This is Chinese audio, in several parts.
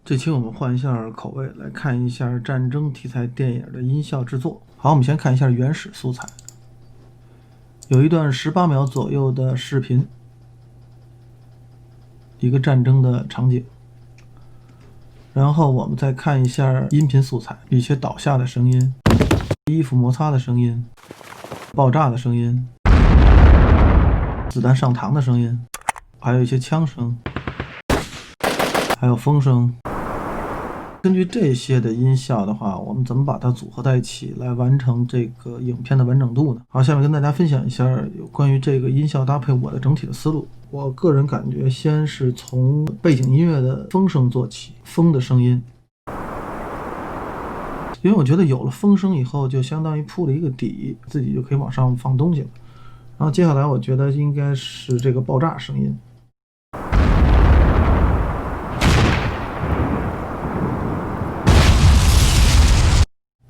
这期我们换一下口味，来看一下战争题材电影的音效制作。好，我们先看一下原始素材，有一段18秒左右的视频，一个战争的场景。然后我们再看一下音频素材，一些倒下的声音、衣服摩擦的声音、爆炸的声音、子弹上膛的声音，还有一些枪声，还有风声。根据这些的音效的话，我们怎么把它组合在一起来完成这个影片的完整度呢？好，下面跟大家分享一下有关于这个音效搭配我的整体的思路。我个人感觉先是从背景音乐的风声做起，风的声音，因为我觉得有了风声以后就相当于铺了一个底，自己就可以往上放东西了。然后接下来我觉得应该是这个爆炸声音，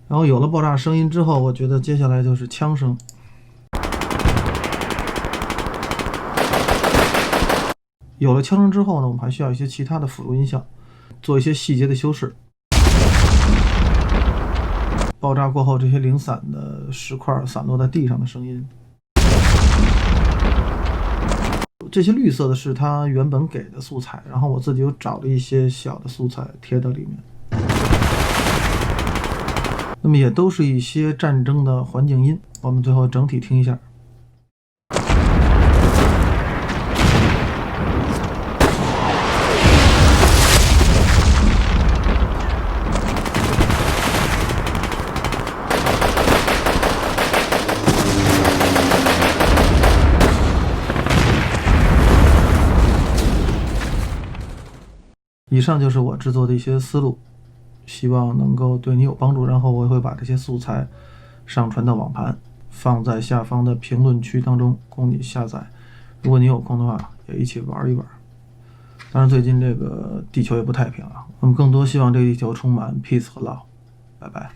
然后有了爆炸声音之后，我觉得接下来就是枪声。有了枪声之后呢，我们还需要一些其他的辅助音效，做一些细节的修饰。爆炸过后，这些零散的石块散落在地上的声音。这些绿色的是它原本给的素材，然后我自己又找了一些小的素材贴到里面。那么也都是一些战争的环境音，我们最后整体听一下。以上就是我制作的一些思路，希望能够对你有帮助。然后我会把这些素材上传到网盘，放在下方的评论区当中供你下载。如果你有空的话，也一起玩一玩。当然最近这个地球也不太平啊，我们更多希望这个地球充满 peace 和 love。拜拜。